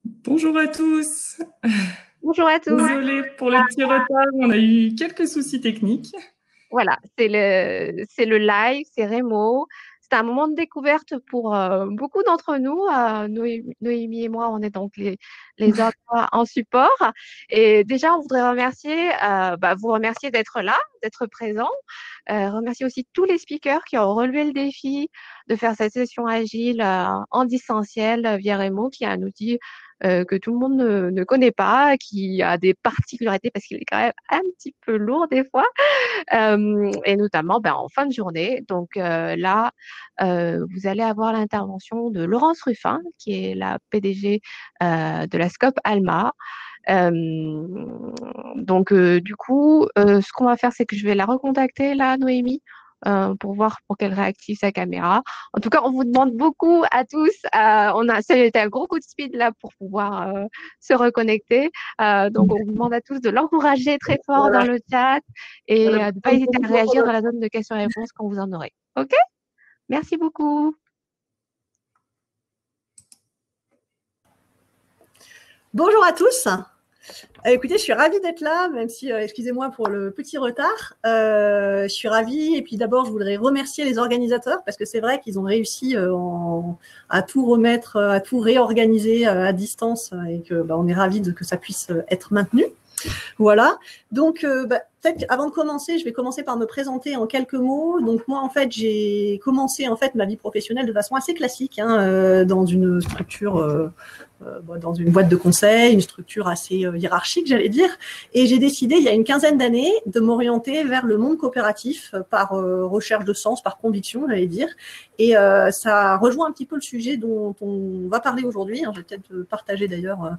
Bonjour à tous. Bonjour à tous. Désolée pour le petit retard, on a eu quelques soucis techniques. Voilà, c'est le live, c'est Rémo. C'est un moment de découverte pour beaucoup d'entre nous. Noémie et moi, on est donc les autres en support. Et déjà, on voudrait vous remercier d'être là, d'être présent. Remercier aussi tous les speakers qui ont relevé le défi de faire cette session agile en distanciel via Rémo, qui est un outil que tout le monde ne connaît pas, qui a des particularités parce qu'il est quand même un petit peu lourd des fois. Et notamment en fin de journée. Donc là, vous allez avoir l'intervention de Laurence Ruffin, qui est la PDG de la SCOP Alma. Euh, du coup, ce qu'on va faire, c'est que je vais la recontacter, là, Noémie, pour voir pour qu'elle réactive sa caméra. En tout cas, on vous demande beaucoup à tous. Ça a été un gros coup de speed là pour pouvoir se reconnecter. Donc, on vous demande à tous de l'encourager très fort dans Voilà. le chat et de ne pas hésiter à réagir dans la zone de questions-réponses quand vous en aurez. OK? Merci beaucoup. Bonjour à tous. Écoutez, je suis ravie d'être là, même si, excusez-moi pour le petit retard. Je suis ravie. Et puis d'abord, je voudrais remercier les organisateurs parce que c'est vrai qu'ils ont réussi à tout remettre, à tout réorganiser à distance et que on est ravis que ça puisse être maintenu. Voilà. Donc, peut-être avant de commencer, je vais commencer par me présenter en quelques mots. Donc, moi, en fait, j'ai commencé ma vie professionnelle de façon assez classique, dans une structure, dans une boîte de conseil, une structure assez hiérarchique, j'allais dire. Et j'ai décidé, il y a une quinzaine d'années, de m'orienter vers le monde coopératif par recherche de sens, par conviction, j'allais dire. Et ça rejoint un petit peu le sujet dont on va parler aujourd'hui. Je vais peut-être partager d'ailleurs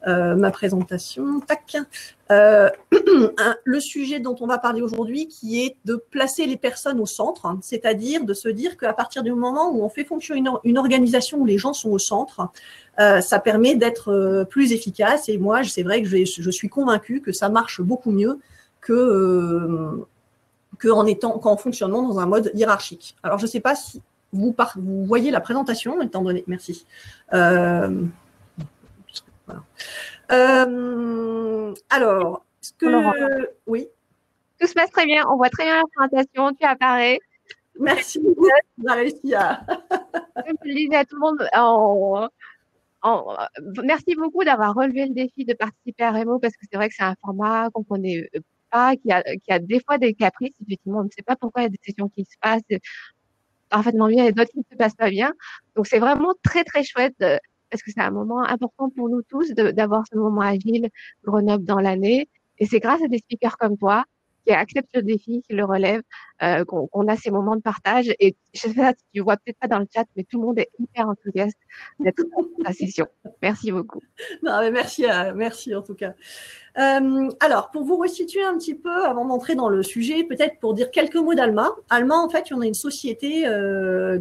ma présentation. Tac. Le sujet dont on va parler aujourd'hui, qui est de placer les personnes au centre, c'est-à-dire de se dire qu'à partir du moment où on fait fonctionner une organisation où les gens sont au centre, ça permet d'être plus efficace. Et moi, c'est vrai que je suis convaincue que ça marche beaucoup mieux qu'en fonctionnant dans un mode hiérarchique. Alors, je ne sais pas si vous voyez la présentation, étant donné… Merci. Voilà. Alors, oui. Tout se passe très bien. On voit très bien la présentation. Tu apparais. Merci beaucoup. On a réussi à… Je le disais à tout le monde merci beaucoup d'avoir relevé le défi de participer à Remo parce que c'est vrai que c'est un format qu'on connaît pas, qui a des fois des caprices. Effectivement, on ne sait pas pourquoi il y a des sessions qui se passent parfaitement bien et d'autres qui ne se passent pas bien. Donc, c'est vraiment très, très chouette parce que c'est un moment important pour nous tous d'avoir ce moment agile Grenoble dans l'année. Et c'est grâce à des speakers comme toi qui acceptent le défi, qui le relèvent, qu'on a ces moments de partage. Et je sais pas, tu vois peut-être pas dans le chat, mais tout le monde est hyper enthousiaste d'être dans la session. Merci beaucoup. Non, mais merci en tout cas. Alors, pour vous resituer un petit peu, avant d'entrer dans le sujet, peut-être pour dire quelques mots d'Alma. Alma, en fait, on est une société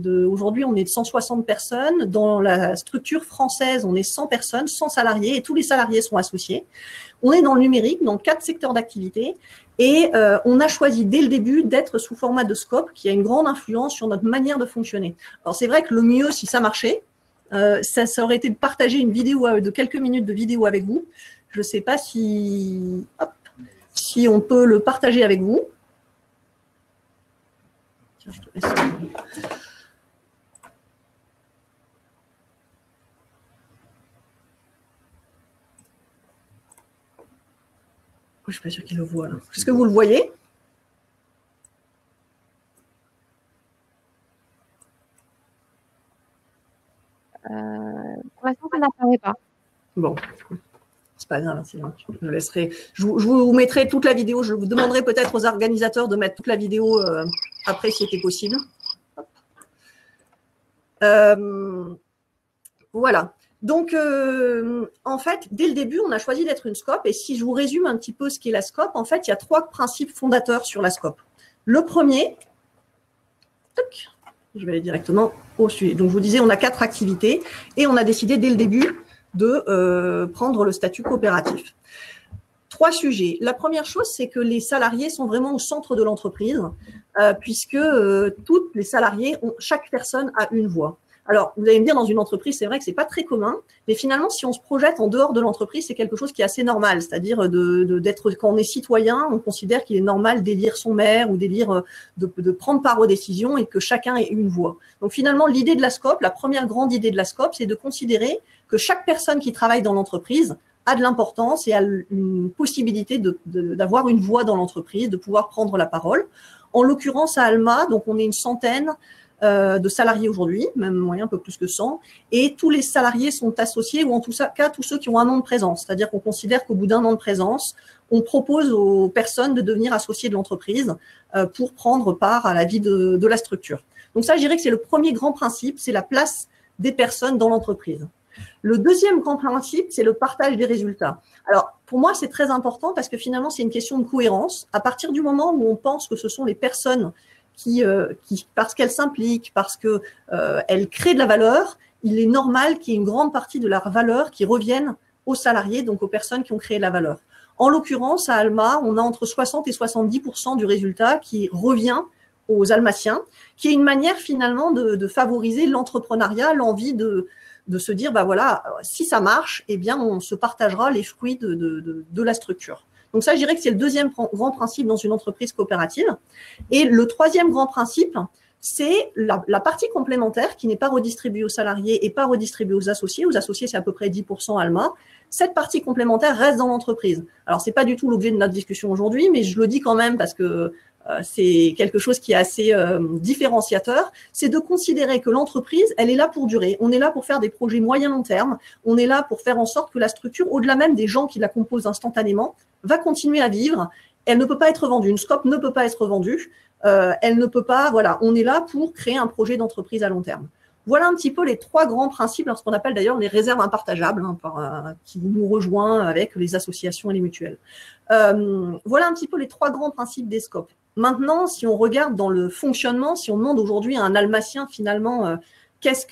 aujourd'hui, on est de 160 personnes. Dans la structure française, on est 100 personnes, 100 salariés, et tous les salariés sont associés. On est dans le numérique, dans 4 secteurs d'activité, et on a choisi dès le début d'être sous format de scope, qui a une grande influence sur notre manière de fonctionner. Alors, c'est vrai que le mieux, si ça marchait, ça aurait été de partager une vidéo de quelques minutes de vidéo avec vous. Je ne sais pas si on peut le partager avec vous. Tiens, je te laisse. Je ne suis pas sûre qu'il le voit là. Est-ce que vous le voyez? Pour l'instant, ça n'apparaît pas. Bon, c'est pas grave, je laisserai. Je vous mettrai toute la vidéo. Je vous demanderai peut-être aux organisateurs de mettre toute la vidéo après, si c'était possible. Voilà. Donc, en fait, dès le début, on a choisi d'être une SCOP. Et si je vous résume un petit peu ce qu'est la SCOP, en fait, il y a 3 principes fondateurs sur la SCOP. Le premier, je vais aller directement au sujet. Donc, je vous disais, on a 4 activités et on a décidé dès le début de prendre le statut coopératif. 3 sujets. La première chose, c'est que les salariés sont vraiment au centre de l'entreprise, puisque tous les salariés, chaque personne a une voix. Alors, vous allez me dire, dans une entreprise, c'est vrai que c'est pas très commun, mais finalement, si on se projette en dehors de l'entreprise, c'est quelque chose qui est assez normal. C'est-à-dire d'être, quand on est citoyen, on considère qu'il est normal d'élire son maire ou d'élire, de prendre part aux décisions et que chacun ait une voix. Donc finalement, l'idée de la SCOP, la première grande idée de la SCOP, c'est de considérer que chaque personne qui travaille dans l'entreprise a de l'importance et a une possibilité d'avoir une voix dans l'entreprise, de pouvoir prendre la parole. En l'occurrence, à Alma, donc on est une centaine de salariés aujourd'hui, même moyen un peu plus que 100, et tous les salariés sont associés, ou en tout cas tous ceux qui ont un an de présence. C'est-à-dire qu'on considère qu'au bout d'un an de présence, on propose aux personnes de devenir associés de l'entreprise pour prendre part à la vie de la structure. Donc ça, je dirais que c'est le premier grand principe, c'est la place des personnes dans l'entreprise. Le deuxième grand principe, c'est le partage des résultats. Alors, pour moi, c'est très important parce que finalement, c'est une question de cohérence. À partir du moment où on pense que ce sont les personnes qui parce qu'elles s'impliquent, parce qu'elles créent de la valeur, il est normal qu'il y ait une grande partie de leur valeur qui revienne aux salariés, donc aux personnes qui ont créé de la valeur. En l'occurrence, à Alma, on a entre 60 et 70% du résultat qui revient aux Almaciens, qui est une manière finalement de favoriser l'entrepreneuriat, l'envie de se dire, bah voilà, si ça marche, eh bien, on se partagera les fruits de la structure. Donc ça, je dirais que c'est le deuxième grand principe dans une entreprise coopérative. Et le troisième grand principe, c'est la partie complémentaire qui n'est pas redistribuée aux salariés et pas redistribuée aux associés. Aux associés, c'est à peu près 10% Alma. Cette partie complémentaire reste dans l'entreprise. Alors, c'est pas du tout l'objet de notre discussion aujourd'hui, mais je le dis quand même parce que c'est quelque chose qui est assez différenciateur, c'est de considérer que l'entreprise, elle est là pour durer. On est là pour faire des projets moyen-long terme. On est là pour faire en sorte que la structure, au-delà même des gens qui la composent instantanément, va continuer à vivre. Elle ne peut pas être vendue. Une SCOP ne peut pas être vendue. Elle ne peut pas, voilà, on est là pour créer un projet d'entreprise à long terme. Voilà un petit peu les trois grands principes, ce qu'on appelle d'ailleurs les réserves impartageables, qui nous rejoint avec les associations et les mutuelles. Voilà un petit peu les trois grands principes des SCOP. Maintenant, si on regarde dans le fonctionnement, si on demande aujourd'hui à un Almacien finalement qu'est-ce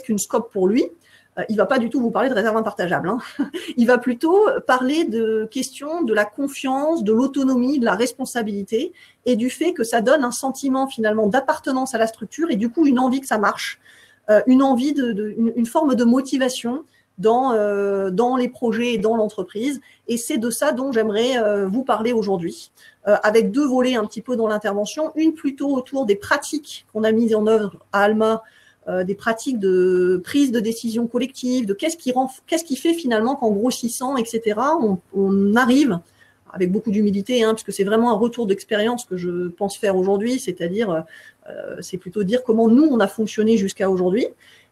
qu'une SCOP pour lui, il ne va pas du tout vous parler de réserve impartageable. Il va plutôt parler de questions de la confiance, de l'autonomie, de la responsabilité et du fait que ça donne un sentiment finalement d'appartenance à la structure et du coup une envie que ça marche, une envie, une forme de motivation dans les projets et dans l'entreprise. Et c'est de ça dont j'aimerais vous parler aujourd'hui, avec deux volets un petit peu dans l'intervention. Une plutôt autour des pratiques qu'on a mises en œuvre à Alma, des pratiques de prise de décision collective, de qu'est-ce qui fait finalement qu'en grossissant, etc., on arrive, avec beaucoup d'humilité, puisque c'est vraiment un retour d'expérience que je pense faire aujourd'hui, c'est-à-dire, c'est plutôt dire comment nous, on a fonctionné jusqu'à aujourd'hui.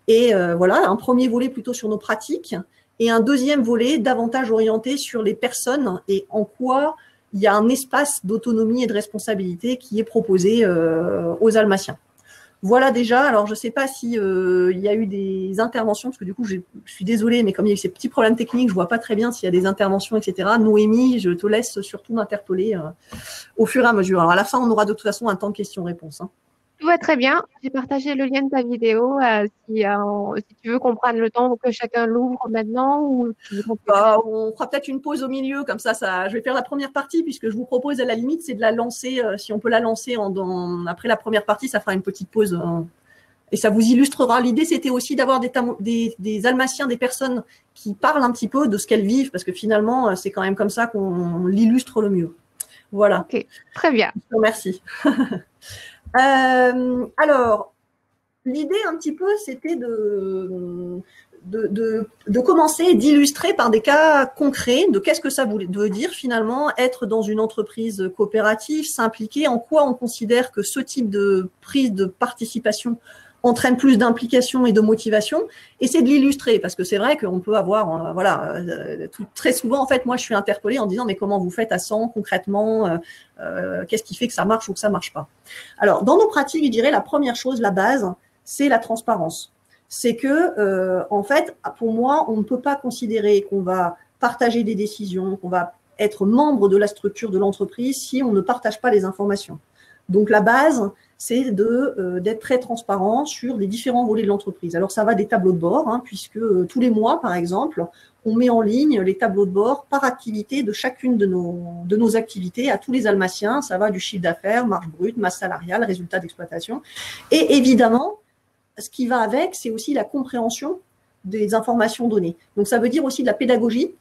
Et voilà, un premier volet plutôt sur nos pratiques et un deuxième volet davantage orienté sur les personnes et en quoi il y a un espace d'autonomie et de responsabilité qui est proposé aux Almaciens. Voilà déjà, alors je ne sais pas si il y a eu des interventions, parce que du coup, je suis désolée, mais comme il y a eu ces petits problèmes techniques, je ne vois pas très bien s'il y a des interventions, etc. Noémie, je te laisse surtout m'interpeller au fur et à mesure. Alors à la fin, on aura de toute façon un temps de questions-réponses. Tout va très bien. J'ai partagé le lien de ta vidéo. Si tu veux qu'on prenne le temps que chacun l'ouvre maintenant ou tu veux on fera peut-être une pause au milieu, comme ça, je vais faire la première partie puisque je vous propose à la limite, c'est de la lancer, si on peut la lancer après la première partie, ça fera une petite pause et ça vous illustrera. L'idée, c'était aussi d'avoir des Almaciens, des personnes qui parlent un petit peu de ce qu'elles vivent parce que finalement, c'est quand même comme ça qu'on l'illustre le mieux. Voilà. Ok, très bien. Merci. Alors, l'idée un petit peu, c'était de commencer, d'illustrer par des cas concrets de qu'est-ce que ça veut dire finalement être dans une entreprise coopérative, s'impliquer, en quoi on considère que ce type de prise de participation entraîne plus d'implication et de motivation, et c'est de l'illustrer, parce que c'est vrai qu'on peut avoir, très souvent, en fait, moi, je suis interpellée en disant, mais comment vous faites à 100 concrètement, qu'est-ce qui fait que ça marche ou que ça marche pas? Alors, dans nos pratiques, je dirais, la première chose, la base, c'est la transparence. C'est que, en fait, pour moi, on ne peut pas considérer qu'on va partager des décisions, qu'on va être membre de la structure de l'entreprise si on ne partage pas les informations. Donc, la base, c'est d'être très transparent sur les différents volets de l'entreprise. Alors, ça va des tableaux de bord, puisque tous les mois, par exemple, on met en ligne les tableaux de bord par activité de chacune de nos activités à tous les Almaciens. Ça va du chiffre d'affaires, marge brute, masse salariale, résultat d'exploitation. Et évidemment, ce qui va avec, c'est aussi la compréhension des informations données. Donc, ça veut dire aussi de la pédagogie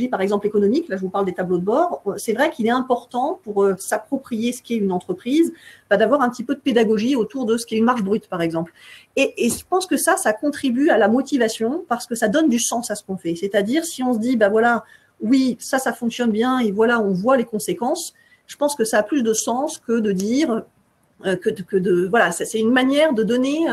par exemple économique. Là, je vous parle des tableaux de bord. C'est vrai qu'il est important pour s'approprier ce qu'est une entreprise, d'avoir un petit peu de pédagogie autour de ce qu'est une marge brute, par exemple. Et je pense que ça contribue à la motivation parce que ça donne du sens à ce qu'on fait. C'est-à-dire, si on se dit, voilà, oui, ça fonctionne bien et voilà, on voit les conséquences, je pense que ça a plus de sens que de dire voilà, c'est une manière de donner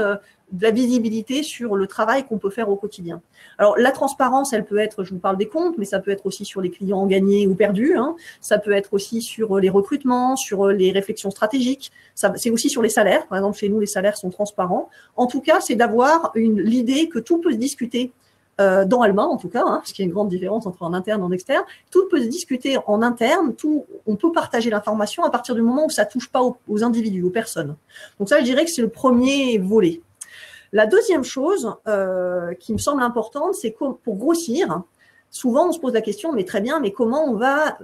de la visibilité sur le travail qu'on peut faire au quotidien. Alors, la transparence, elle peut être, je vous parle des comptes, mais ça peut être aussi sur les clients gagnés ou perdus, hein. Ça peut être aussi sur les recrutements, sur les réflexions stratégiques. C'est aussi sur les salaires. Par exemple, chez nous, les salaires sont transparents. En tout cas, c'est d'avoir l'idée que tout peut se discuter dans Alma, en tout cas, hein, parce qu'il y a une grande différence entre en interne et en externe. Tout peut se discuter en interne, on peut partager l'information à partir du moment où ça touche pas aux individus, aux personnes. Donc ça, je dirais que c'est le premier volet. La deuxième chose qui me semble importante, c'est que pour grossir, souvent on se pose la question, mais très bien, mais comment on va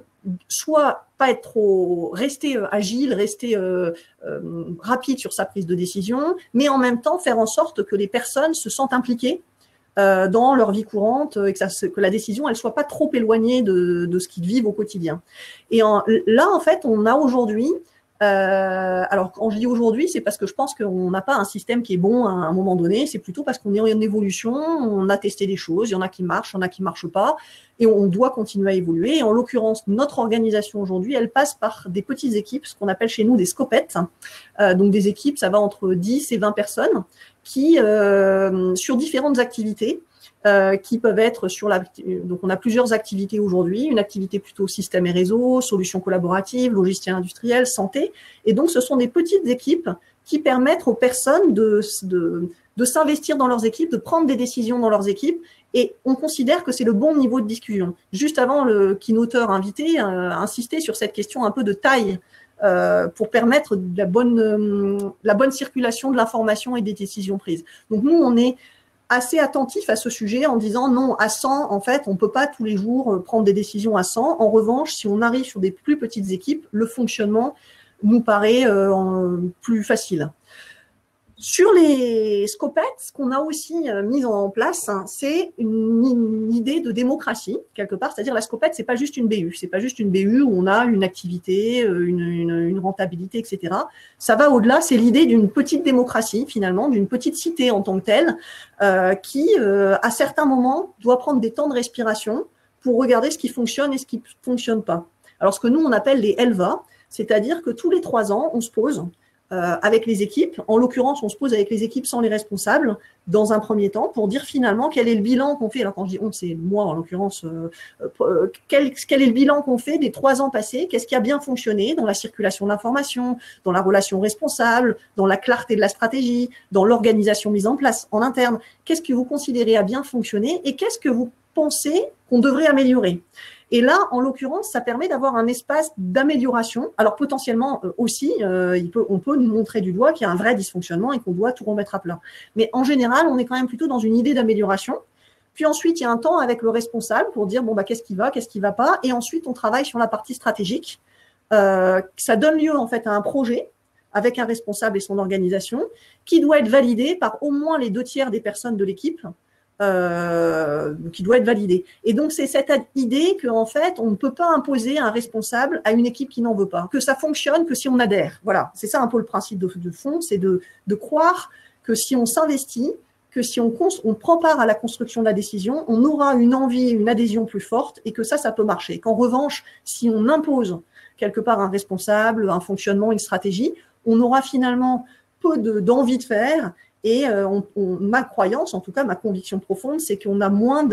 soit pas être rester agile, rester rapide sur sa prise de décision, mais en même temps faire en sorte que les personnes se sentent impliquées dans leur vie courante et que la décision elle soit pas trop éloignée de ce qu'ils vivent au quotidien. Et là, en fait, on a aujourd'hui alors, quand je dis aujourd'hui, c'est parce que je pense qu'on n'a pas un système qui est bon à un moment donné. C'est plutôt parce qu'on est en évolution, on a testé des choses, il y en a qui marchent, il y en a qui ne marchent pas, et on doit continuer à évoluer. Et en l'occurrence, notre organisation aujourd'hui, elle passe par des petites équipes, ce qu'on appelle chez nous des scopettes. Donc, des équipes, ça va entre 10 et 20 personnes qui, sur différentes activités, qui peuvent être donc on a plusieurs activités aujourd'hui, une activité plutôt système et réseau, solutions collaboratives, logiciel industriel, santé, et donc ce sont des petites équipes qui permettent aux personnes de s'investir dans leurs équipes, de prendre des décisions dans leurs équipes, et on considère que c'est le bon niveau de discussion. Juste avant, le keynoteur invité insistait sur cette question un peu de taille pour permettre la bonne circulation de l'information et des décisions prises. Donc nous, on est assez attentif à ce sujet en disant non, à 100, en fait, on ne peut pas tous les jours prendre des décisions à 100. En revanche, si on arrive sur des plus petites équipes, le fonctionnement nous paraît plus facile. Sur les scopettes, ce qu'on a aussi mis en place, hein, c'est une idée de démocratie, quelque part. C'est-à-dire la scopette, c'est pas juste une BU. C'est pas juste une BU où on a une activité, une rentabilité, etc. Ça va au-delà, c'est l'idée d'une petite démocratie, finalement, d'une petite cité en tant que telle, qui, à certains moments, doit prendre des temps de respiration pour regarder ce qui fonctionne et ce qui ne fonctionne pas. Alors, ce que nous, on appelle les ELVA, c'est-à-dire que tous les 3 ans, on se pose avec les équipes. En l'occurrence, on se pose avec les équipes sans les responsables dans un premier temps pour dire finalement quel est le bilan qu'on fait. Alors quand je dis on, c'est moi en l'occurrence. Quel est le bilan qu'on fait des 3 ans passés? Qu'est-ce qui a bien fonctionné dans la circulation de l'information, dans la relation responsable, dans la clarté de la stratégie, dans l'organisation mise en place en interne? Qu'est-ce que vous considérez a bien fonctionné et qu'est-ce que vous pensez qu'on devrait améliorer? Et là, en l'occurrence, ça permet d'avoir un espace d'amélioration. Alors potentiellement aussi, on peut nous montrer du doigt qu'il y a un vrai dysfonctionnement et qu'on doit tout remettre à plat. Mais en général, on est quand même plutôt dans une idée d'amélioration. Puis ensuite, il y a un temps avec le responsable pour dire bon qu'est-ce qui va pas. Et ensuite, on travaille sur la partie stratégique. Ça donne lieu en fait à un projet avec un responsable et son organisation qui doit être validé par au moins les 2/3 des personnes de l'équipe. Qui doit être validé. Et donc, c'est cette idée qu'en fait, on ne peut pas imposer un responsable à une équipe qui n'en veut pas. Que ça fonctionne que si on adhère. Voilà, c'est ça un peu le principe de fond, c'est de croire que si on s'investit, que si on prend part à la construction de la décision, on aura une envie, une adhésion plus forte et que ça peut marcher. Qu'en revanche, si on impose quelque part un responsable, un fonctionnement, une stratégie, on aura finalement peu d'envie de faire. Et ma croyance, en tout cas ma conviction profonde, c'est qu'on a moins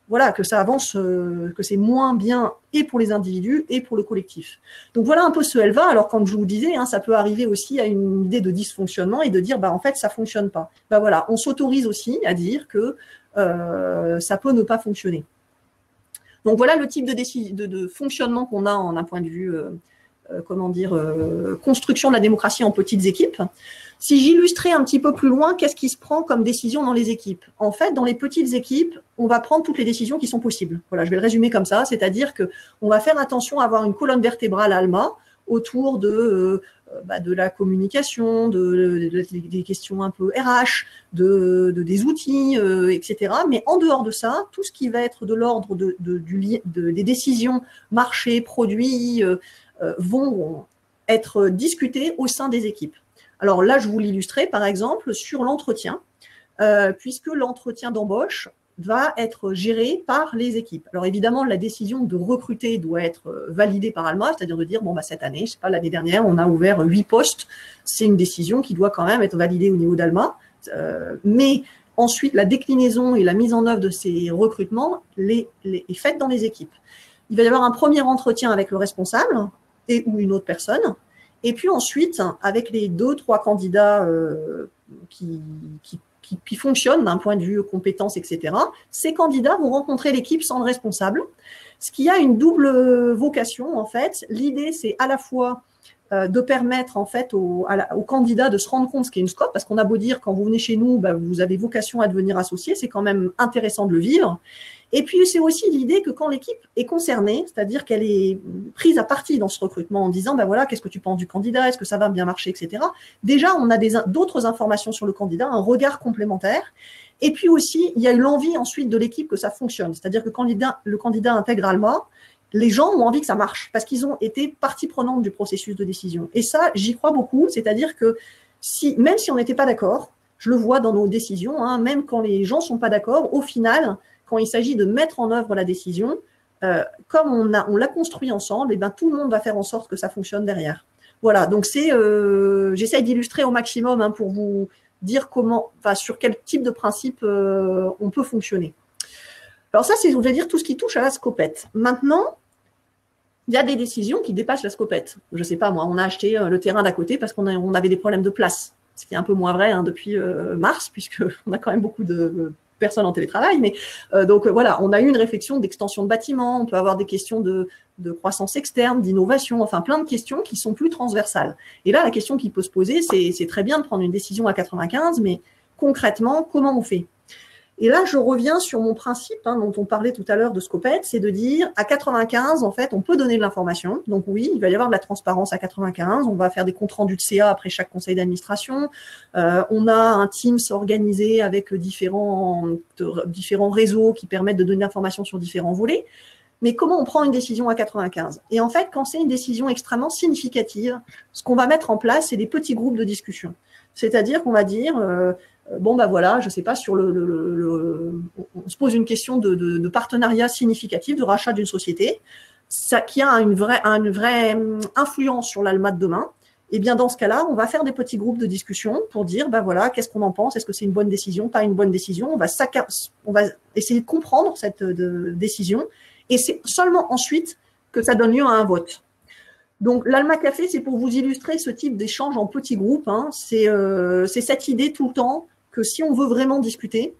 voilà, que ça avance, que c'est moins bien et pour les individus et pour le collectif. Donc voilà un peu ce ELVA. Alors quand je vous disais, hein, ça peut arriver aussi à une idée de dysfonctionnement et de dire en fait ça fonctionne pas. Voilà, on s'autorise aussi à dire que ça peut ne pas fonctionner. Donc voilà le type de fonctionnement qu'on a en un point de vue construction de la démocratie en petites équipes. Si j'illustrais un petit peu plus loin, qu'est-ce qui se prend comme décision dans les équipes? En fait, dans les petites équipes, on va prendre toutes les décisions qui sont possibles. Voilà, je vais le résumer comme ça, c'est-à-dire qu'on va faire attention à avoir une colonne vertébrale Alma autour de de la communication, des questions un peu RH, des outils, etc. Mais en dehors de ça, tout ce qui va être de l'ordre des décisions, marché, produits, vont être discutés au sein des équipes. Alors là, je vous l'illustrerai par exemple sur l'entretien, puisque l'entretien d'embauche va être géré par les équipes. Alors évidemment, la décision de recruter doit être validée par Alma, c'est-à-dire de dire, bon, cette année, je sais pas, l'année dernière, on a ouvert 8 postes. C'est une décision qui doit quand même être validée au niveau d'Alma. Mais ensuite, la déclinaison et la mise en œuvre de ces recrutements est faite dans les équipes. Il va y avoir un premier entretien avec le responsable ou une autre personne. Et puis ensuite, avec les 2-3 candidats qui fonctionnent d'un point de vue compétences, etc., ces candidats vont rencontrer l'équipe sans le responsable, ce qui a une double vocation, en fait. L'idée, c'est à la fois de permettre, en fait, aux candidats de se rendre compte ce qu'est une scope, parce qu'on a beau dire, quand vous venez chez nous, vous avez vocation à devenir associé, c'est quand même intéressant de le vivre. Et puis, c'est aussi l'idée que quand l'équipe est concernée, c'est-à-dire qu'elle est prise à partie dans ce recrutement en disant, voilà, qu'est-ce que tu penses du candidat, est-ce que ça va bien marcher, etc. Déjà, on a d'autres informations sur le candidat, un regard complémentaire. Et puis aussi, il y a eu l'envie ensuite de l'équipe que ça fonctionne. C'est-à-dire que quand le candidat intègre Alma, les gens ont envie que ça marche parce qu'ils ont été partie prenante du processus de décision. Et ça, j'y crois beaucoup. C'est-à-dire que même si on n'était pas d'accord, je le vois dans nos décisions, même quand les gens ne sont pas d'accord, au final, quand il s'agit de mettre en œuvre la décision, comme on l'a construit ensemble, tout le monde va faire en sorte que ça fonctionne derrière. Voilà, donc j'essaye d'illustrer au maximum pour vous dire sur quel type de principe on peut fonctionner. Alors ça, c'est, je vais dire, tout ce qui touche à la scopette. Maintenant, il y a des décisions qui dépassent la scopette. Je ne sais pas, moi, on a acheté le terrain d'à côté parce qu'on avait des problèmes de place. Ce qui est un peu moins vrai depuis mars, puisqu'on a quand même beaucoup de personnes en télétravail. Mais donc voilà, on a eu une réflexion d'extension de bâtiments, on peut avoir des questions de croissance externe, d'innovation, enfin plein de questions qui sont plus transversales. Et là, la question qui peut se poser, c'est très bien de prendre une décision à 95, mais concrètement, comment on fait ? Et là, je reviens sur mon principe dont on parlait tout à l'heure de scopette, c'est de dire à 95, en fait, on peut donner de l'information. Donc oui, il va y avoir de la transparence à 95. On va faire des comptes rendus de CA après chaque conseil d'administration. On a un Teams organisé avec différents réseaux qui permettent de donner de l'information sur différents volets. Mais comment on prend une décision à 95 ? Et en fait, quand c'est une décision extrêmement significative, ce qu'on va mettre en place, c'est des petits groupes de discussion. C'est-à-dire qu'on va dire, voilà, je ne sais pas, on se pose une question de partenariat significatif, de rachat d'une société, qui a une vraie influence sur l'Alma de demain. Et bien dans ce cas-là, on va faire des petits groupes de discussion pour dire, voilà, qu'est-ce qu'on en pense ? Est-ce que c'est une bonne décision, pas une bonne décision ? On va essayer de comprendre cette décision. Et c'est seulement ensuite que ça donne lieu à un vote. Donc, l'Alma Café, c'est pour vous illustrer ce type d'échange en petits groupes. C'est cette idée tout le temps que si on veut vraiment discuter,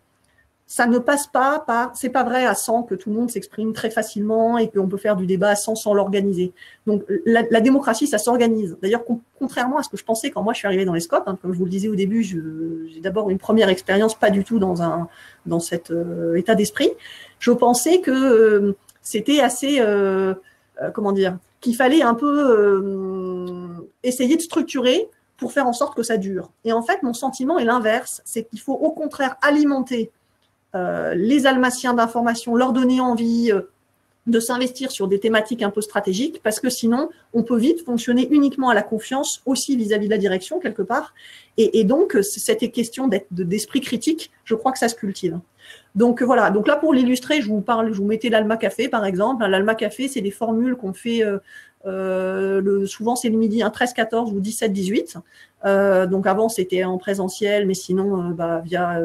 ça ne passe pas par… C'est pas vrai à 100 que tout le monde s'exprime très facilement et qu'on peut faire du débat à 100 sans l'organiser. Donc, la démocratie, ça s'organise. D'ailleurs, contrairement à ce que je pensais quand moi je suis arrivée dans les scopes, comme je vous le disais au début, j'ai d'abord une première expérience pas du tout dans cet état d'esprit. Je pensais que c'était assez… qu'il fallait un peu essayer de structurer pour faire en sorte que ça dure. Et en fait, mon sentiment est l'inverse, c'est qu'il faut au contraire alimenter les almaciens d'information, leur donner envie de s'investir sur des thématiques un peu stratégiques, parce que sinon, on peut vite fonctionner uniquement à la confiance, aussi vis-à-vis de la direction, quelque part. Et donc, cette question d'esprit critique, je crois que ça se cultive. Donc voilà, donc là pour l'illustrer, je vous mettais l'Alma Café par exemple. L'Alma Café, c'est des formules qu'on fait, souvent c'est le midi 13-14 ou 17-18. Donc avant c'était en présentiel, mais sinon via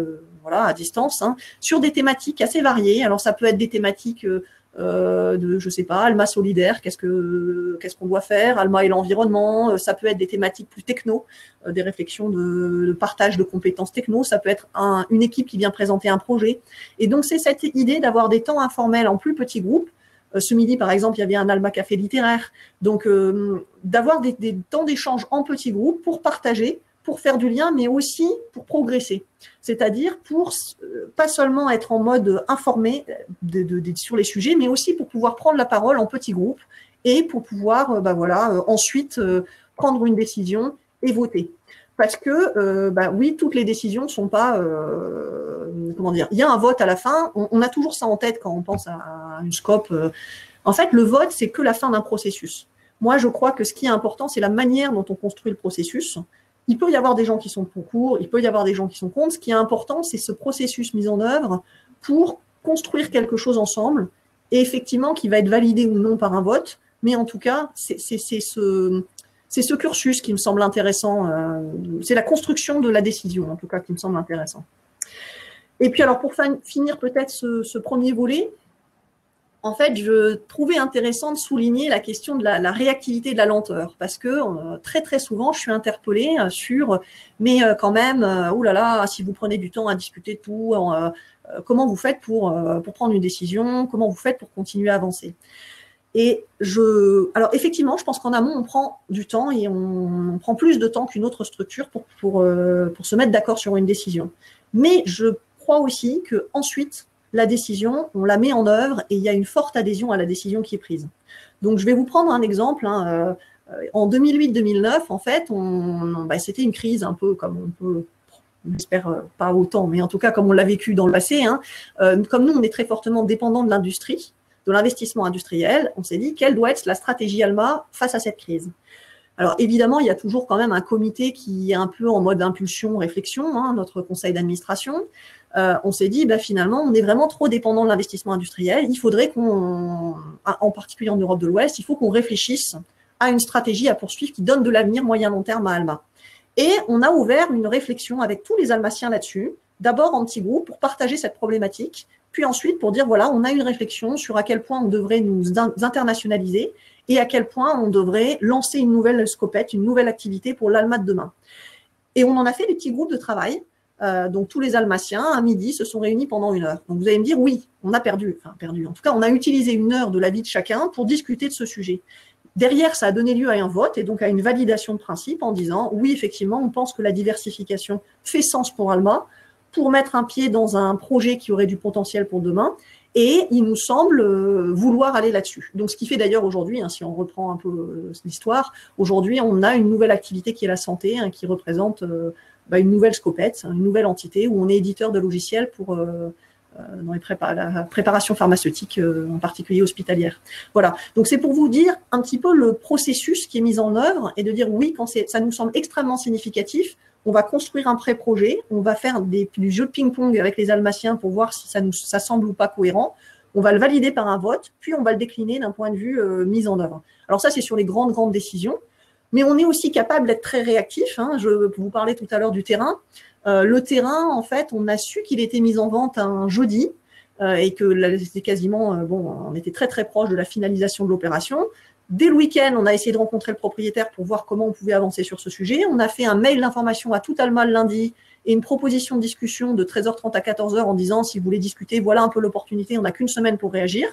à distance, sur des thématiques assez variées. Alors ça peut être des thématiques je sais pas, Alma solidaire, qu'est-ce qu'on doit faire, Alma et l'environnement, ça peut être des thématiques plus techno, des réflexions de partage de compétences techno, ça peut être une équipe qui vient présenter un projet. Et donc c'est cette idée d'avoir des temps informels en plus petits groupes. Ce midi, par exemple, il y avait un Alma Café littéraire. Donc d'avoir des temps d'échange en petits groupes pour partager, pour faire du lien, mais aussi pour progresser. C'est-à-dire pour pas seulement être en mode informé sur les sujets, mais aussi pour pouvoir prendre la parole en petits groupes et pour pouvoir ensuite prendre une décision et voter. Parce que, oui, toutes les décisions ne sont pas… comment dire, il y a un vote à la fin. On a toujours ça en tête quand on pense à une scope. En fait, le vote, c'est que la fin d'un processus. Moi, je crois que ce qui est important, c'est la manière dont on construit le processus. Il peut y avoir des gens qui sont pour, il peut y avoir des gens qui sont contre. Ce qui est important, c'est ce processus mis en œuvre pour construire quelque chose ensemble et effectivement qui va être validé ou non par un vote. Mais en tout cas, c'est ce cursus qui me semble intéressant. C'est la construction de la décision, en tout cas, qui me semble intéressant. Et puis alors, pour finir peut-être ce premier volet, en fait, je trouvais intéressant de souligner la question de la réactivité de la lenteur, parce que très très souvent, je suis interpellée sur, mais quand même, oh là là, si vous prenez du temps à discuter de tout, comment vous faites pour prendre une décision, comment vous faites pour continuer à avancer. Et alors effectivement, je pense qu'en amont, on prend du temps et on prend plus de temps qu'une autre structure pour se mettre d'accord sur une décision. Mais je crois aussi que ensuite, la décision, on la met en œuvre et il y a une forte adhésion à la décision qui est prise. Donc, je vais vous prendre un exemple. En 2008-2009, en fait, c'était une crise un peu comme on peut, j'espère pas autant, mais en tout cas comme on l'a vécu dans le passé. Comme nous, on est très fortement dépendant de l'industrie, de l'investissement industriel, on s'est dit quelle doit être la stratégie Alma face à cette crise. Alors évidemment, il y a toujours quand même un comité qui est un peu en mode impulsion, réflexion, notre conseil d'administration. On s'est dit, finalement, on est vraiment trop dépendant de l'investissement industriel. Il faudrait en particulier en Europe de l'Ouest, il faut qu'on réfléchisse à une stratégie à poursuivre qui donne de l'avenir moyen-long terme à Alma. Et on a ouvert une réflexion avec tous les Almaciens là-dessus, d'abord en petits groupes pour partager cette problématique, puis ensuite pour dire, voilà, on a une réflexion sur à quel point on devrait nous internationaliser et à quel point on devrait lancer une nouvelle scopette, une nouvelle activité pour l'Alma de demain. Et on en a fait des petits groupes de travail. Donc tous les Almaciens, à midi, se sont réunis pendant 1 heure. Donc vous allez me dire, oui, on a perdu. En tout cas, on a utilisé 1 heure de la vie de chacun pour discuter de ce sujet. Derrière, ça a donné lieu à un vote et donc à une validation de principe en disant, oui, effectivement, on pense que la diversification fait sens pour Alma, pour mettre un pied dans un projet qui aurait du potentiel pour demain. Et il nous semble vouloir aller là-dessus. Donc, ce qui fait d'ailleurs aujourd'hui, si on reprend un peu l'histoire, aujourd'hui, on a une nouvelle activité qui est la santé, qui représente une nouvelle scopette, une nouvelle entité où on est éditeur de logiciels pour dans la préparation pharmaceutique, en particulier hospitalière. Voilà. Donc, c'est pour vous dire un petit peu le processus qui est mis en œuvre et de dire oui, quand ça nous semble extrêmement significatif, on va construire un pré-projet, on va faire du jeu de ping-pong avec les Almaciens pour voir si ça semble ou pas cohérent. On va le valider par un vote, puis on va le décliner d'un point de vue mise en œuvre. Alors ça, c'est sur les grandes décisions. Mais on est aussi capable d'être très réactif. Je vous parlais tout à l'heure du terrain. Le terrain, en fait, on a su qu'il était mis en vente un jeudi et que c'était quasiment, on était très très proche de la finalisation de l'opération. Dès le week-end, on a essayé de rencontrer le propriétaire pour voir comment on pouvait avancer sur ce sujet. On a fait un mail d'information à tout Alma le lundi et une proposition de discussion de 13h30 à 14h en disant si vous voulez discuter, voilà un peu l'opportunité, on n'a qu'une semaine pour réagir.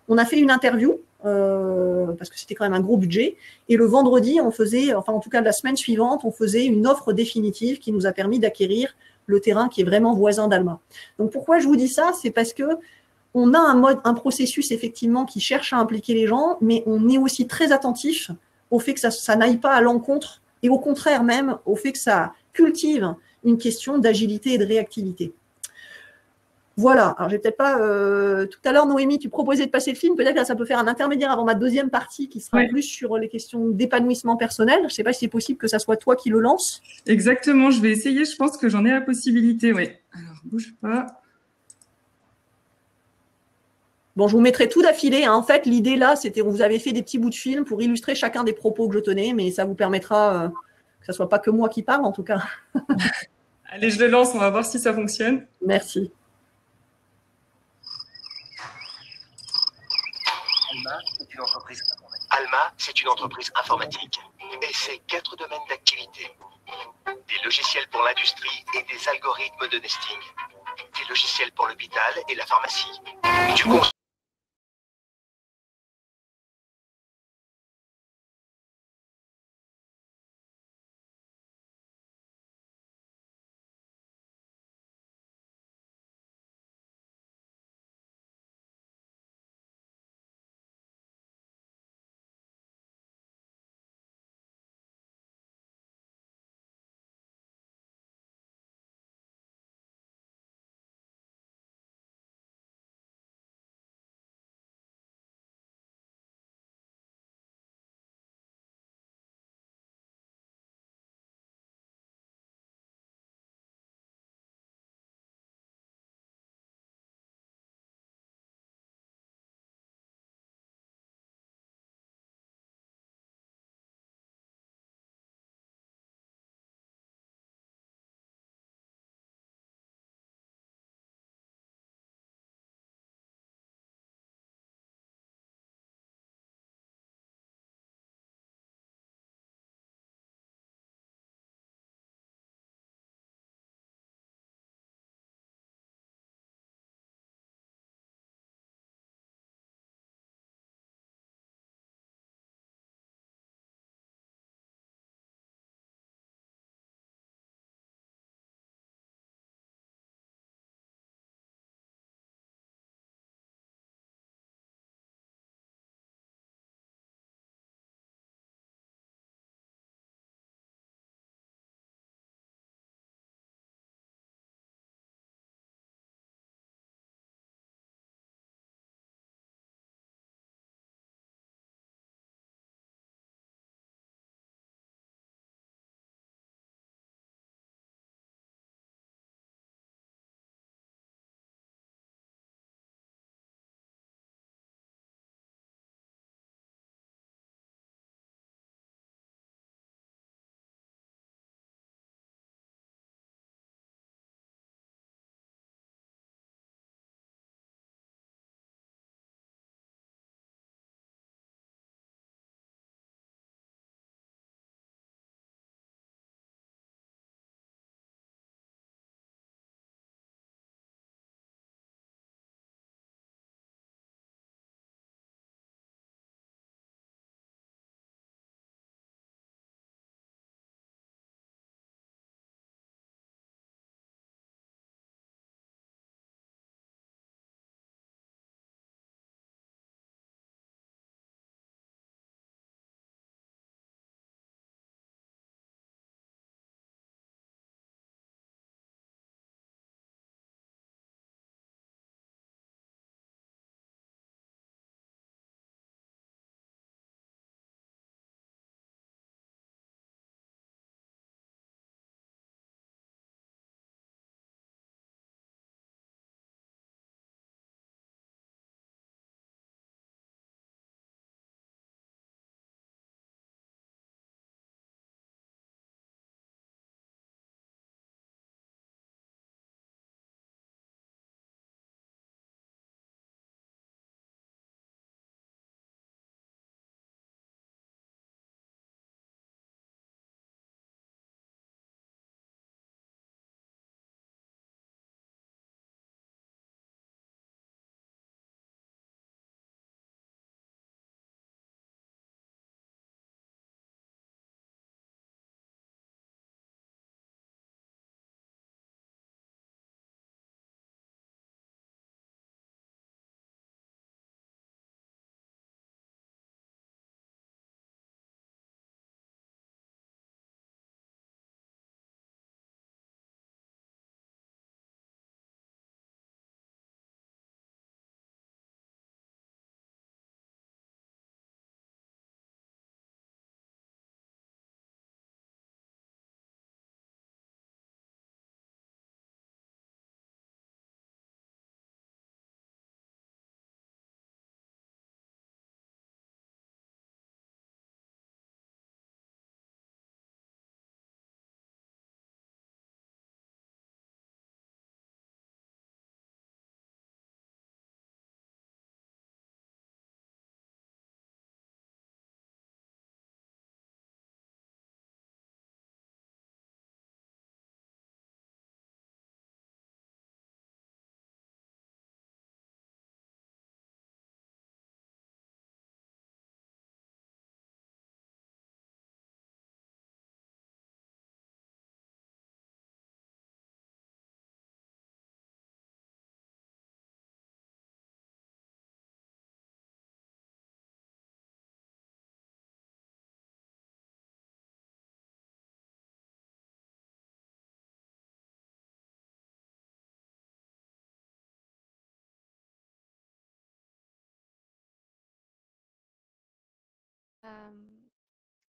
On a fait une interview parce que c'était quand même un gros budget. Et le vendredi, on faisait, enfin en tout cas la semaine suivante, on faisait une offre définitive qui nous a permis d'acquérir le terrain qui est vraiment voisin d'Alma. Donc pourquoi je vous dis ça? C'est parce que on a un processus effectivement qui cherche à impliquer les gens, mais on est aussi très attentif au fait que ça n'aille pas à l'encontre et au contraire même au fait que ça cultive une question d'agilité et de réactivité. Voilà, alors j'ai peut-être pas… tout à l'heure, Noémie, tu proposais de passer le film, peut-être que là, ça peut faire un intermédiaire avant ma deuxième partie qui sera plus sur les questions d'épanouissement personnel. Je ne sais pas si c'est possible que ça soit toi qui le lance. Exactement, je vais essayer, je pense que j'en ai la possibilité, oui. Alors, bouge pas. Bon, je vous mettrai tout d'affilée. En fait, l'idée là, c'était on vous avait fait des petits bouts de film pour illustrer chacun des propos que je tenais, mais ça vous permettra que ce ne soit pas que moi qui parle, en tout cas. Allez, je le lance, on va voir si ça fonctionne. Merci. Alma, c'est une entreprise informatique et c'est 4 domaines d'activité. Des logiciels pour l'industrie et des algorithmes de nesting. Des logiciels pour l'hôpital et la pharmacie.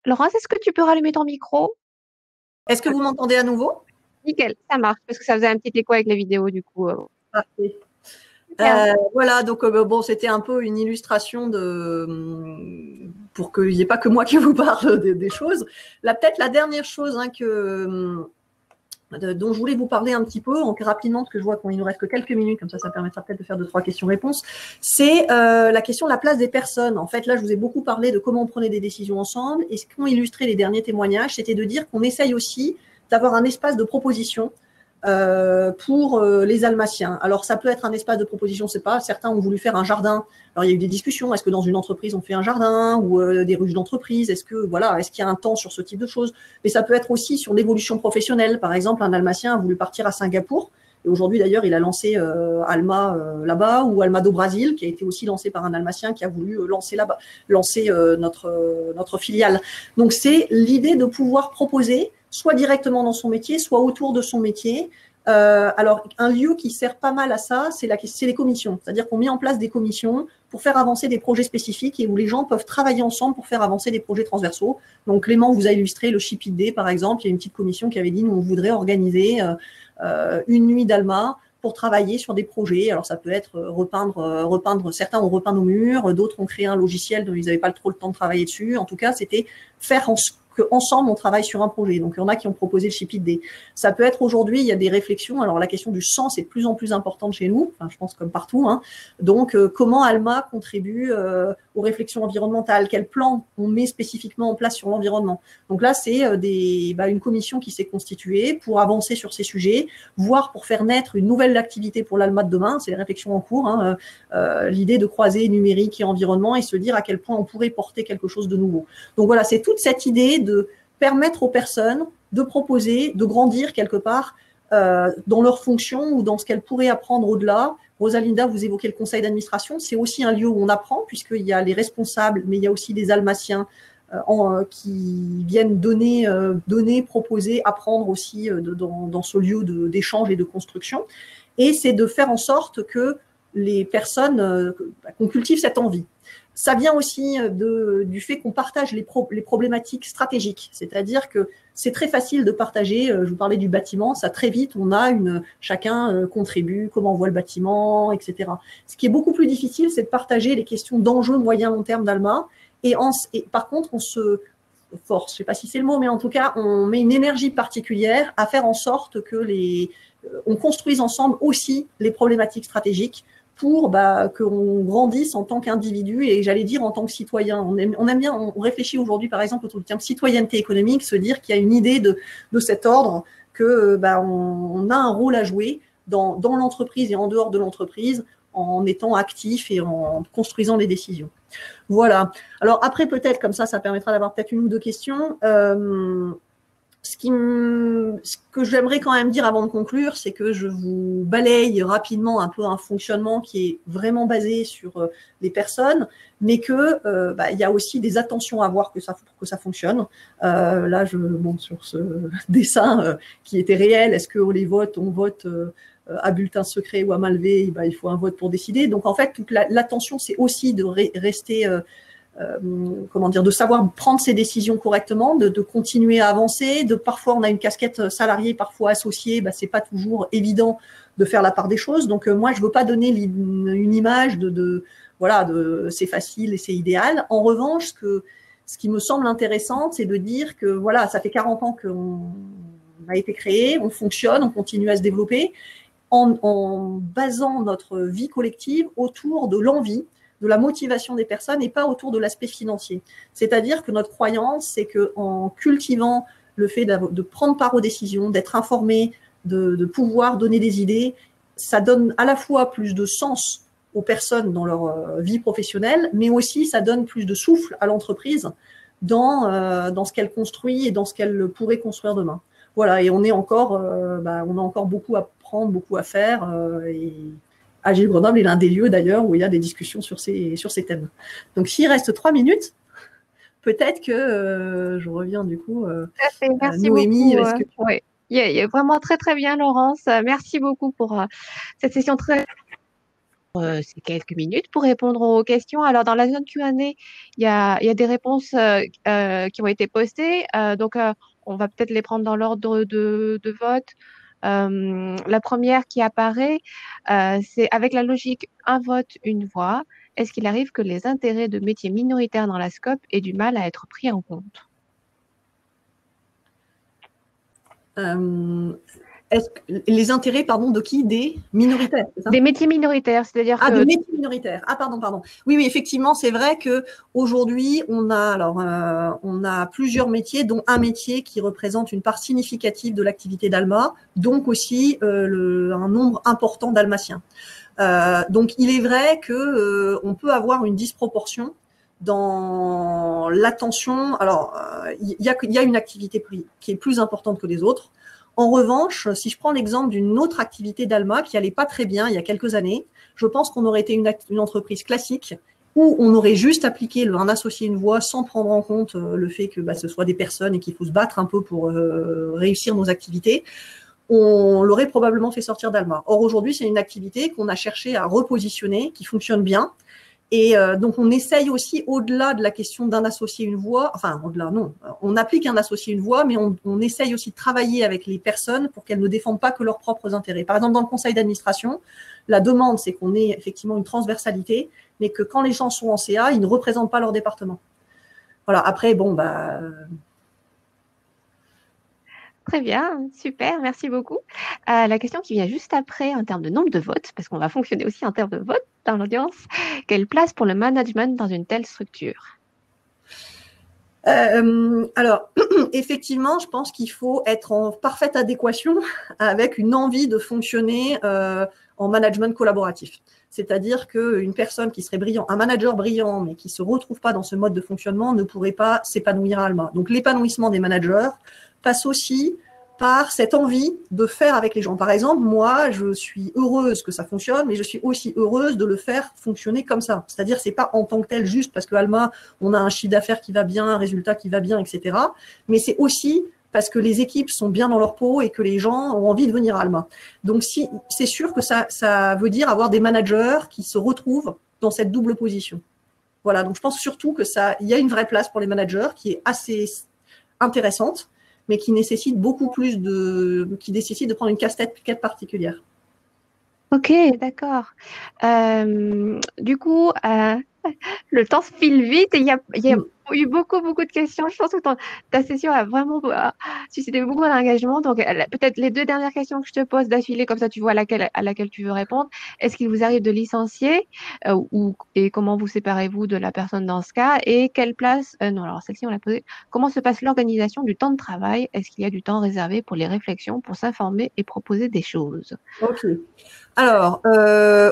Laurence, est-ce que tu peux rallumer ton micro? Est-ce que vous m'entendez à nouveau? Nickel, ça marche, parce que ça faisait un petit écho avec les vidéos, du coup. Parfait. Super. Voilà, donc bon, c'était un peu une illustration pour qu'il n'y ait pas que moi qui vous parle des choses. Là, peut-être la dernière chose dont je voulais vous parler un petit peu, rapidement, parce que je vois qu'il nous reste que quelques minutes, comme ça permettra peut-être de faire 2-3 questions-réponses, c'est la question de la place des personnes. En fait, là, je vous ai beaucoup parlé de comment on prenait des décisions ensemble, et ce qu'ont illustré les derniers témoignages, c'était de dire qu'on essaye aussi d'avoir un espace de proposition pour les Almaciens. Alors, ça peut être un espace de proposition, c'est pas. Certains ont voulu faire un jardin. Alors, il y a eu des discussions. Est-ce que dans une entreprise, on fait un jardin ou des ruches d'entreprise? Est-ce qu'il y a un temps sur ce type de choses? Mais ça peut être aussi sur l'évolution professionnelle. Par exemple, un Almacien a voulu partir à Singapour. Et aujourd'hui, d'ailleurs, il a lancé Alma là-bas, ou Alma do Brasil, qui a été aussi lancé par un Almacien qui a voulu lancer notre filiale. Donc, c'est l'idée de pouvoir proposer soit directement dans son métier, soit autour de son métier. Alors, un lieu qui sert pas mal à ça, c'est les commissions. C'est-à-dire qu'on met en place des commissions pour faire avancer des projets spécifiques et où les gens peuvent travailler ensemble pour faire avancer des projets transversaux. Donc, Clément vous a illustré le Ship It Day, par exemple. Il y a une petite commission qui avait dit, nous, on voudrait organiser une nuit d'Alma pour travailler sur des projets. Alors, ça peut être repeindre. Certains ont repeint nos murs, d'autres ont créé un logiciel dont ils n'avaient pas trop le temps de travailler dessus. En tout cas, c'était faire qu'ensemble, on travaille sur un projet. Donc, il y en a qui ont proposé le Ship It Day. Ça peut être aujourd'hui, il y a des réflexions. Alors, la question du sens est de plus en plus importante chez nous, enfin, je pense comme partout. Hein. Donc, comment Alma contribue aux réflexions environnementales? Quel plan on met spécifiquement en place sur l'environnement? Donc là, c'est une commission qui s'est constituée pour avancer sur ces sujets, voire pour faire naître une nouvelle activité pour l'Alma de demain. C'est les réflexions en cours. Hein. L'idée de croiser numérique et environnement et se dire à quel point on pourrait porter quelque chose de nouveau. Donc voilà, c'est toute cette idée de permettre aux personnes de proposer, de grandir quelque part dans leurs fonctions ou dans ce qu'elles pourraient apprendre au-delà. Rosalinda, vous évoquez le conseil d'administration, c'est aussi un lieu où on apprend, puisqu'il y a les responsables, mais il y a aussi des Almaciens qui viennent donner, proposer, apprendre aussi dans ce lieu d'échange et de construction. Et c'est de faire en sorte que les personnes, qu'on cultive cette envie. Ça vient aussi du fait qu'on partage les problématiques stratégiques, c'est-à-dire que c'est très facile de partager, je vous parlais du bâtiment, ça très vite, chacun contribue, comment on voit le bâtiment, etc. Ce qui est beaucoup plus difficile, c'est de partager les questions d'enjeux moyen-long terme d'Alma, et par contre, on se force, je ne sais pas si c'est le mot, mais en tout cas, on met une énergie particulière à faire en sorte que on construise ensemble aussi les problématiques stratégiques, pour qu'on grandisse en tant qu'individu et j'allais dire en tant que citoyen. On aime bien, on réfléchit aujourd'hui par exemple autour du terme citoyenneté économique, se dire qu'il y a une idée de cet ordre, que on a un rôle à jouer dans l'entreprise et en dehors de l'entreprise en étant actif et en construisant les décisions. Voilà. Alors après peut-être comme ça permettra d'avoir peut-être une ou deux questions. Ce que j'aimerais quand même dire avant de conclure, c'est que je vous balaye rapidement un peu un fonctionnement qui est vraiment basé sur les personnes, mais que il y a aussi des attentions à avoir pour que ça fonctionne. Là, sur ce dessin qui était réel, est-ce qu'on on vote à bulletin secret ou à main levée, il faut un vote pour décider. Donc en fait, toute l'attention, c'est aussi de rester de savoir prendre ses décisions correctement, de continuer à avancer. Parfois, on a une casquette salariée, parfois associée, c'est pas toujours évident de faire la part des choses. Donc, moi, je veux pas donner une image de c'est facile et c'est idéal. En revanche, ce qui me semble intéressant, c'est de dire que voilà, ça fait 40 ans qu'on a été créé, on fonctionne, on continue à se développer en basant notre vie collective autour de l'envie, de la motivation des personnes et pas autour de l'aspect financier. C'est-à-dire que notre croyance, c'est qu'en cultivant le fait de prendre part aux décisions, d'être informé, de pouvoir donner des idées, ça donne à la fois plus de sens aux personnes dans leur vie professionnelle, mais aussi ça donne plus de souffle à l'entreprise dans ce qu'elle construit et dans ce qu'elle pourrait construire demain. Voilà, et on a encore beaucoup à prendre, beaucoup à faire, et Agile Grenoble est l'un des lieux d'ailleurs où il y a des discussions sur ces thèmes. Donc s'il reste 3 minutes, peut-être que je reviens du coup Merci Noémie. beaucoup. Oui, il y a vraiment très très bien Laurence. Merci beaucoup pour cette session très ces quelques minutes pour répondre aux questions. Alors, dans la zone Q&A, il y a des réponses qui ont été postées. On va peut-être les prendre dans l'ordre de vote. La première qui apparaît, c'est avec la logique un vote, une voix. Est-ce qu'il arrive que les intérêts de métiers minoritaires dans la SCOP aient du mal à être pris en compte? Les intérêts, pardon, de qui? Des minoritaires, c'est ça? Des métiers minoritaires, c'est-à-dire que… des métiers minoritaires. Ah, pardon. Oui, effectivement, c'est vrai qu'aujourd'hui, on a plusieurs métiers, dont un métier qui représente une part significative de l'activité d'Alma, donc aussi un nombre important d'Almaciens. Donc, il est vrai que on peut avoir une disproportion dans l'attention. Alors, il y a une activité qui est plus importante que les autres. En revanche, si je prends l'exemple d'une autre activité d'Alma qui allait pas très bien il y a quelques années, je pense qu'on aurait été une entreprise classique où on aurait juste appliqué un associé une voix sans prendre en compte le fait que ce soit des personnes et qu'il faut se battre un peu pour réussir nos activités. On l'aurait probablement fait sortir d'Alma. Or, aujourd'hui, c'est une activité qu'on a cherché à repositionner, qui fonctionne bien. Et donc, on essaye aussi, au-delà de la question d'un associé une voix, enfin, au-delà, non, on applique un associé une voix, mais on essaye aussi de travailler avec les personnes pour qu'elles ne défendent pas que leurs propres intérêts. Par exemple, dans le conseil d'administration, la demande, c'est qu'on ait effectivement une transversalité, mais que quand les gens sont en CA, ils ne représentent pas leur département. Voilà, après, Très bien, super, merci beaucoup. La question qui vient juste après, en termes de nombre de votes, parce qu'on va fonctionner aussi en termes de votes dans l'audience, quelle place pour le management dans une telle structure? Alors, effectivement, je pense qu'il faut être en parfaite adéquation avec une envie de fonctionner en management collaboratif. C'est-à-dire qu'une personne qui serait brillant, un manager brillant, mais qui ne se retrouve pas dans ce mode de fonctionnement, ne pourrait pas s'épanouir à Alma. Donc, l'épanouissement des managers passe aussi par cette envie de faire avec les gens. Par exemple, moi, je suis heureuse que ça fonctionne, mais je suis aussi heureuse de le faire fonctionner comme ça. C'est-à-dire, c'est pas en tant que tel juste parce que Alma, on a un chiffre d'affaires qui va bien, un résultat qui va bien, etc. Mais c'est aussi parce que les équipes sont bien dans leur peau et que les gens ont envie de venir à Alma. Donc, c'est sûr que ça veut dire avoir des managers qui se retrouvent dans cette double position. Voilà. Donc, je pense surtout que il y a une vraie place pour les managers qui est assez intéressante, mais qui nécessite beaucoup plus qui nécessite de prendre une casquette particulière. Ok, d'accord. Du coup, le temps se file vite et il y a eu beaucoup de questions. Je pense que ta session a vraiment suscité beaucoup d'engagement. Donc, peut-être les deux dernières questions que je te pose d'affilée, comme ça tu vois à laquelle tu veux répondre. Est-ce qu'il vous arrive de licencier et comment vous séparez-vous de la personne dans ce cas? Et quelle place, non, alors celle-ci on l'a posée. Comment se passe l'organisation du temps de travail? Est-ce qu'il y a du temps réservé pour les réflexions, pour s'informer et proposer des choses? Ok. Alors,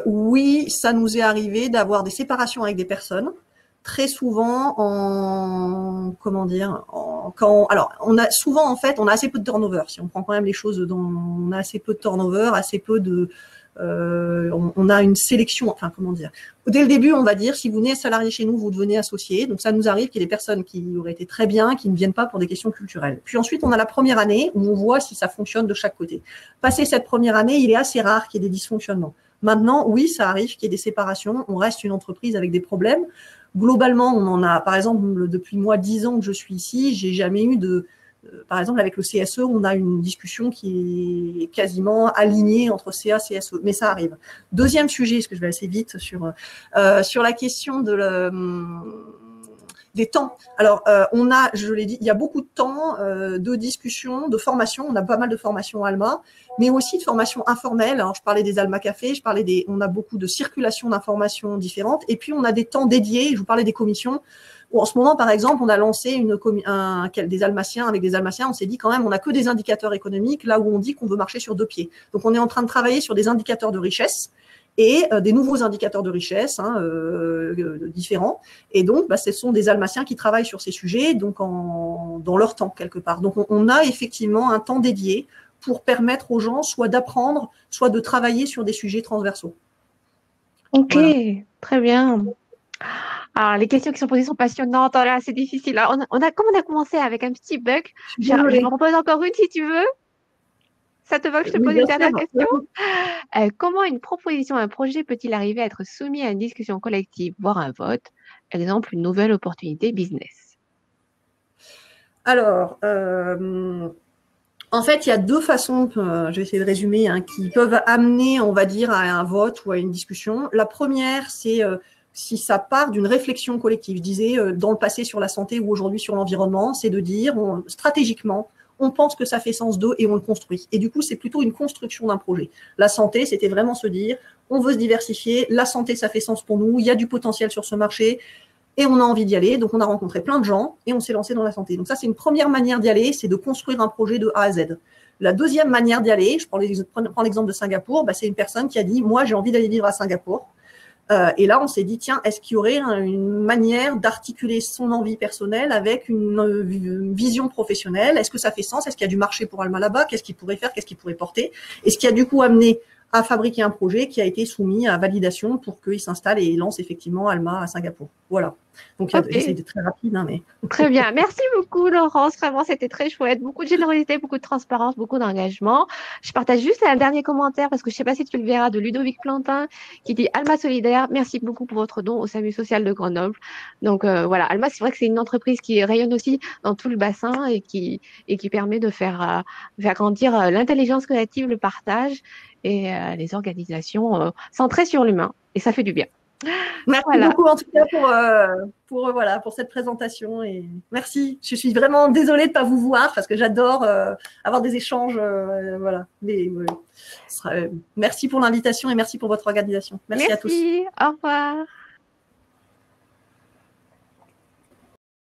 oui, ça nous est arrivé d'avoir des séparations avec des personnes, très souvent alors, on a souvent, en fait, on a assez peu de turnover. Si on prend quand même les choses on a assez peu de turnover, assez peu de, on a une sélection, enfin, comment dire. Dès le début, on va dire, si vous venez salarié chez nous, vous devenez associé. Donc, ça nous arrive qu'il y ait des personnes qui auraient été très bien, qui ne viennent pas pour des questions culturelles. Puis ensuite, on a la première année où on voit si ça fonctionne de chaque côté. Passé cette première année, il est assez rare qu'il y ait des dysfonctionnements. Maintenant, oui, ça arrive qu'il y ait des séparations. On reste une entreprise avec des problèmes. Globalement, on en a, par exemple, depuis moi 10 ans que je suis ici, j'ai jamais eu par exemple, avec le CSE, on a une discussion qui est quasiment alignée entre CA et CSE, mais ça arrive. Deuxième sujet, parce que je vais assez vite sur la question des temps. Alors, je l'ai dit, il y a beaucoup de temps de discussion, de formation. On a pas mal de formations Alma, mais aussi de formations informelles. Alors, je parlais des Alma Café, on a beaucoup de circulation d'informations différentes. Et puis, on a des temps dédiés. Je vous parlais des commissions. En ce moment, par exemple, on a lancé des Almaciens avec des Almaciens. On s'est dit quand même, on n'a que des indicateurs économiques là où on dit qu'on veut marcher sur deux pieds. Donc, on est en train de travailler sur des indicateurs de richesse et des nouveaux indicateurs de richesse différents. Et donc, ce sont des Almaciens qui travaillent sur ces sujets, donc dans leur temps quelque part. Donc, on a effectivement un temps dédié pour permettre aux gens soit d'apprendre, soit de travailler sur des sujets transversaux. Ok, voilà. Très bien. Alors, les questions qui sont posées sont passionnantes. Oh là, c'est difficile. Alors, comme on a commencé avec un petit bug, je m'en propose encore une si tu veux. Ça te va que je te Oui, pose bien une dernière sûr. question? Comment une proposition, un projet peut-il arriver à être soumis à une discussion collective, voire un vote? Exemple, une nouvelle opportunité business. Alors, en fait, il y a deux façons, je vais essayer de résumer, hein, qui peuvent amener, on va dire, à un vote ou à une discussion. La première, c'est si ça part d'une réflexion collective. Je disais, dans le passé sur la santé ou aujourd'hui sur l'environnement, c'est de dire, stratégiquement, on pense que ça fait sens d'eux et on le construit. Et du coup, c'est plutôt une construction d'un projet. La santé, c'était vraiment se dire, on veut se diversifier, la santé, ça fait sens pour nous, il y a du potentiel sur ce marché, et on a envie d'y aller. Donc, on a rencontré plein de gens et on s'est lancé dans la santé. Donc, ça, c'est une première manière d'y aller, c'est de construire un projet de A à Z. La deuxième manière d'y aller, je prends l'exemple de Singapour, c'est une personne qui a dit, moi, j'ai envie d'aller vivre à Singapour. Et là, on s'est dit, tiens, est-ce qu'il y aurait une manière d'articuler son envie personnelle avec une vision professionnelle? Est-ce que ça fait sens? Est-ce qu'il y a du marché pour Alma là-bas? Qu'est-ce qu'il pourrait faire? Qu'est-ce qu'il pourrait porter? Et ce qui a du coup amené à fabriquer un projet qui a été soumis à validation pour qu'il s'installe et lance effectivement Alma à Singapour. Voilà. Donc, c'est très rapide, hein, mais… Très bien. Merci beaucoup, Laurence. Vraiment, c'était très chouette. Beaucoup de générosité, beaucoup de transparence, beaucoup d'engagement. Je partage juste un dernier commentaire parce que je ne sais pas si tu le verras de Ludovic Plantin qui dit Alma Solidaire, merci beaucoup pour votre don au SAMU social de Grenoble. Donc, voilà. Alma, c'est vrai que c'est une entreprise qui rayonne aussi dans tout le bassin et qui permet de faire grandir l'intelligence collective, le partage et les organisations centrées sur l'humain. Et ça fait du bien. Merci beaucoup en tout cas pour cette présentation et merci. Je suis vraiment désolée de ne pas vous voir parce que j'adore avoir des échanges. Voilà. Merci pour l'invitation et merci pour votre organisation. Merci à tous. Au revoir.